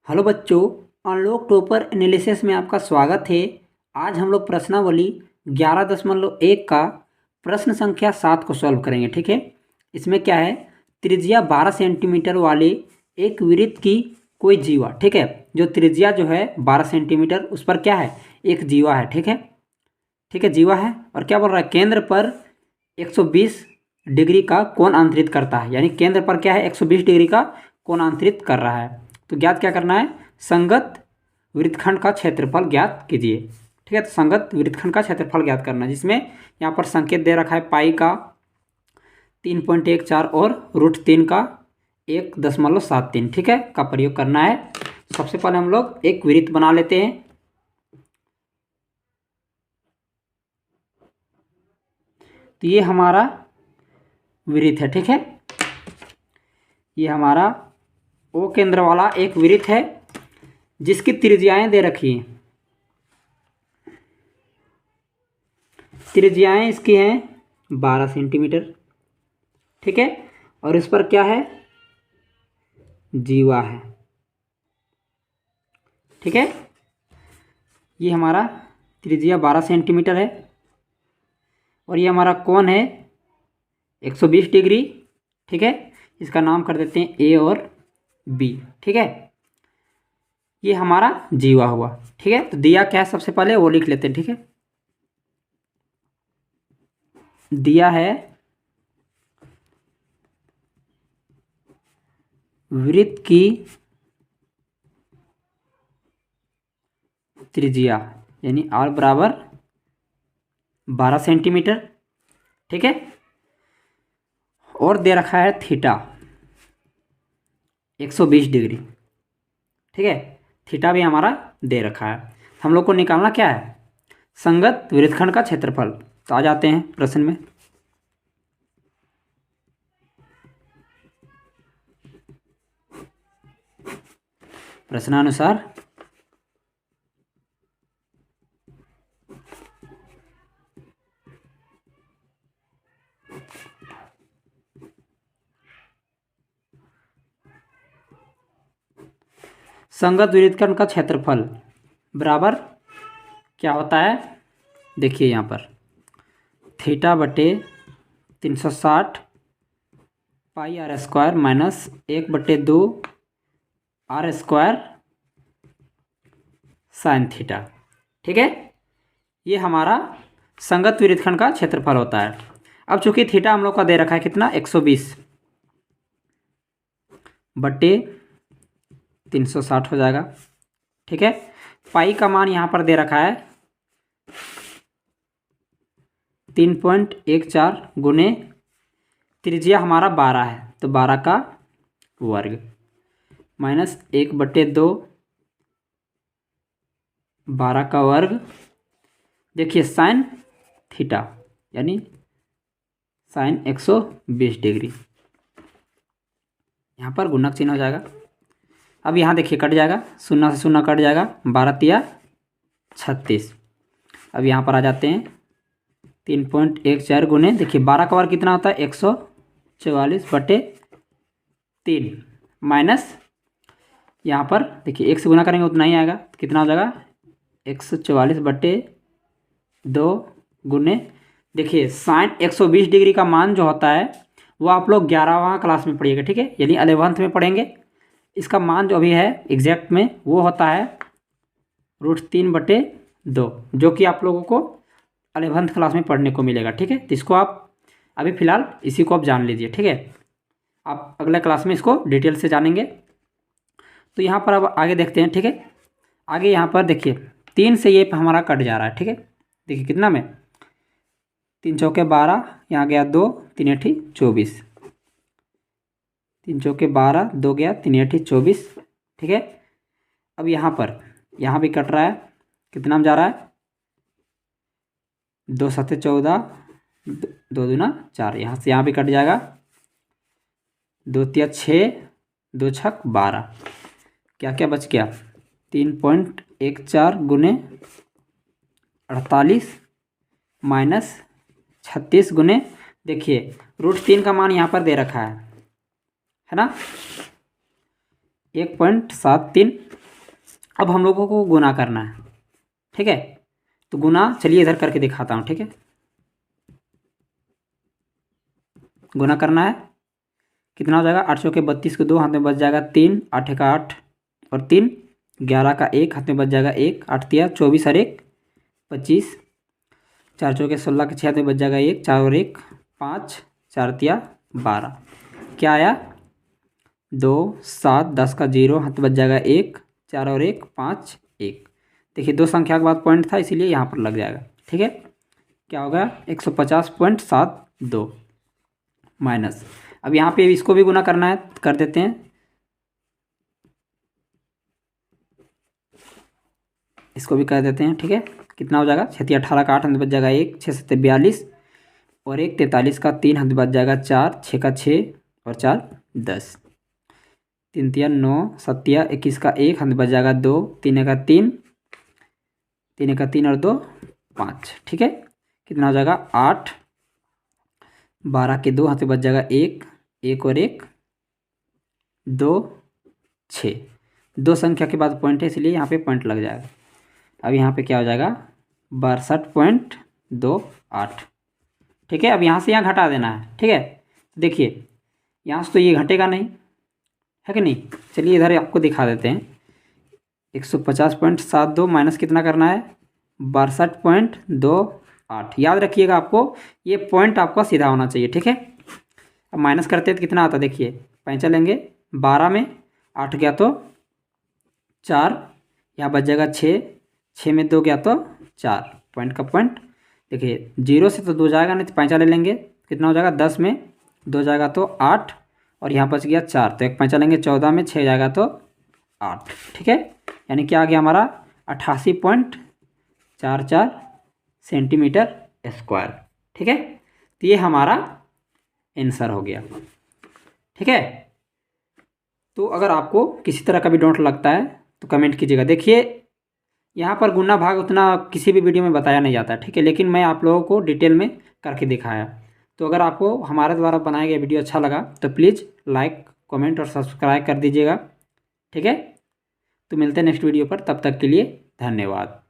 Hello बच्चों, unlock topper analysis में आपका स्वागत है। आज हम लोग प्रश्नावली 11.1 का प्रश्न संख्या 7 को सॉल्व करेंगे। ठीक है, इसमें क्या है, त्रिज्या 12 सेंटीमीटर वाले एक वृत्त की कोई जीवा, ठीक है, जो त्रिज्या जो है 12 सेंटीमीटर, उस पर क्या है, एक जीवा है। ठीक है, ठीक है, जीवा है। और क्या बोल रहा है, केंद्र पर 120 डिग्री का कोण अंतरित करता है, यानी केंद्र पर क्या है, 120 डिग्री का कोण अंतरित कर रहा है। तो ज्ञात क्या करना है, संगत वृत्तखंड का क्षेत्रफल ज्ञात कीजिए। ठीक है, तो संगत वृत्तखंड का क्षेत्रफल ज्ञात करना है, जिसमें यहाँ पर संकेत दे रखा है पाई का 3.14 और √3 का 1.73, ठीक है, का प्रयोग करना है। सबसे पहले हम लोग एक वृत्त बना लेते हैं। तो ये हमारा वृत्त है। ठीक है, ये हमारा ओ केंद्र वाला एक वृत्त है जिसकी त्रिज्याएं दे रखी हैं। त्रिज्याएं इसकी हैं 12 सेंटीमीटर। ठीक है, और इस पर क्या है, जीवा है। ठीक है, ये हमारा त्रिज्या 12 सेंटीमीटर है और ये हमारा कोण है 120 डिग्री। ठीक है, इसका नाम कर देते हैं ए और बी। ठीक है, ये हमारा जीवा हुआ। ठीक है, तो दिया क्या है, सबसे पहले वो लिख लेते हैं। ठीक है, दिया है वृत्त की त्रिज्या, यानी आर बराबर 12 सेंटीमीटर। ठीक है, और दे रखा है थीटा 120 डिग्री। ठीक है, थीटा भी हमारा दे रखा है। हम लोग को निकालना क्या है, संगत वृत्तखंड का क्षेत्रफल। तो आ जाते हैं प्रश्न में। प्रश्नानुसार संगत वृत्तखंड का क्षेत्रफल बराबर क्या होता है, देखिए यहाँ पर थीटा बटे 360 pi r square minus 1/2 r square sine theta. ठीक है, ये हमारा संगत वृत्तखंड का क्षेत्रफल होता है। अब चूंकि थीटा हम लोग का दे रखा है कितना, 120 बटे 360 हो जाएगा। ठीक है, पाई का मान यहाँ पर दे रखा है 3.14 गुने त्रिज्या हमारा 12 है, तो 12 का वर्ग माइनस 1/2 12 का वर्ग। देखिए साइन थीटा यानी साइन 120 डिग्री, यहाँ पर गुणक चिन्ह हो जाएगा। अब यहाँ देखिए कट जाएगा, 0 से 0 कट जाएगा, 12 तिया 36। अब यहाँ पर आ जाते हैं 3.14 गुने, देखिए 12 का वर्ग कितना होता है, 144/3 माइनस यहाँ पर देखिए 1 से गुना करेंगे उतना ही आएगा, कितना हो जाएगा 144/2 गुने। देखिए साइन 120 डिग्री का मान जो होता है वो आप लोग 11वां क्लास में पढ़िएगा। ठीक है, यानी 11th में पढ़ेंगे। इसका मान जो अभी है एग्जैक्ट में वो होता है √3/2, जो कि आप लोगों को 11th क्लास में पढ़ने को मिलेगा। ठीक है, तो इसको आप अभी फ़िलहाल इसी को आप जान लीजिए। ठीक है, आप अगले क्लास में इसको डिटेल से जानेंगे। तो यहाँ पर अब आगे देखते हैं। ठीक है, आगे यहाँ पर देखिए 3 से ये हमारा कट जा रहा है। ठीक है, देखिए कितना में, 3 चौके 12, यहाँ गया 2, 3 8 24, 3 चौके 12, 2 गया 3 8 24। ठीक है, अब यहाँ पर यहाँ भी कट रहा है, कितना में जा रहा है, 2 7 14, 2 दूना 4, यहाँ से यहाँ भी कट जाएगा, 2 तिया 6, 2 छक 12, क्या क्या बच गया, 3.14 गुने 48 माइनस 36 गुने, देखिए √3 का मान यहाँ पर दे रखा है ना, 1.73। अब हम लोगों को गुना करना है, ठीक है। तो गुना चलिए इधर करके दिखाता हूँ, ठीक है। गुना करना है, कितना हो जाएगा, 8 चौके 32 को 2 हाथ में बच जाएगा 3, 8 का 8 और 3, 11 का 1 हाथ में बच जाएगा 1, 8 तिया 24 और 1 25, 4 चौके 16 के 6 हाथ में बच जाएगा 1, 4 और 1 5, 4 तिया 12, क्या आया 2, 7, 10 का 0 हाथ में बच जाएगा 1, 4 और 1 5 1। देखिए 2 संख्या के बाद पॉइंट था इसीलिए यहाँ पर लग जाएगा, ठीक है। क्या होगा 150.72 माइनस। अब यहाँ पे इसको भी गुना करना है, कर देते हैं। इसको भी कर देते हैं, ठीक है। कितना हो जाएगा 6 18 का 8 हाथ में बच जाएगा 1, 6 7 42 और 1 43 का 3 हाथ में बच जाएगा 4, 6 का 6 और 4 10, 3 तिया 9, 7 तिया 21 का 1 हाथ में बच जाएगा 2, 3 का 3, 3 का 3 और 2 5, ठीक है। कितना हो जाएगा 8, 12 के 2 हाथ में बच जाएगा 1, 1 और 1 2 6। 2 संख्या के बाद पॉइंट है इसलिए यहाँ पे पॉइंट लग जाएगा। अब यहाँ पे क्या हो जाएगा 62.28, ठीक है। अब यहाँ से यहाँ घटा देना है, ठीक है। देखिए यहाँ से तो ये घटेगा नहीं, है कि नहीं। चलिए इधर आपको दिखा देते हैं। 150.72 माइनस कितना करना है 62.28। याद रखिएगा, आपको ये पॉइंट आपका सीधा होना चाहिए, ठीक है। अब माइनस करते हैं तो कितना आता है, देखिए पैंचा लेंगे 12 में 8 गया तो 4, यहाँ बच जाएगा 6, 6 में 2 गया तो 4, पॉइंट का पॉइंट। देखिए 0 से तो 2 जाएगा नहीं तो पैंचा ले लेंगे, कितना हो जाएगा 10 में 2 जाएगा तो 8 और यहाँ बच गया 4, तो एक पैंचा लेंगे 14 में 6 जाएगा तो 8, ठीक है। यानी क्या आ गया हमारा 88.44 सेंटीमीटर स्क्वायर, ठीक है। तो ये हमारा आंसर हो गया, ठीक है। तो अगर आपको किसी तरह का भी डाउट लगता है तो कमेंट कीजिएगा। देखिए यहाँ पर गुना भाग उतना किसी भी वीडियो में बताया नहीं जाता, ठीक है, लेकिन मैं आप लोगों को डिटेल में करके दिखाया। तो अगर आपको हमारे द्वारा बनाया गया वीडियो अच्छा लगा तो प्लीज़ लाइक कमेंट और सब्सक्राइब कर दीजिएगा, ठीक है। तो मिलते हैं नेक्स्ट वीडियो पर, तब तक के लिए धन्यवाद।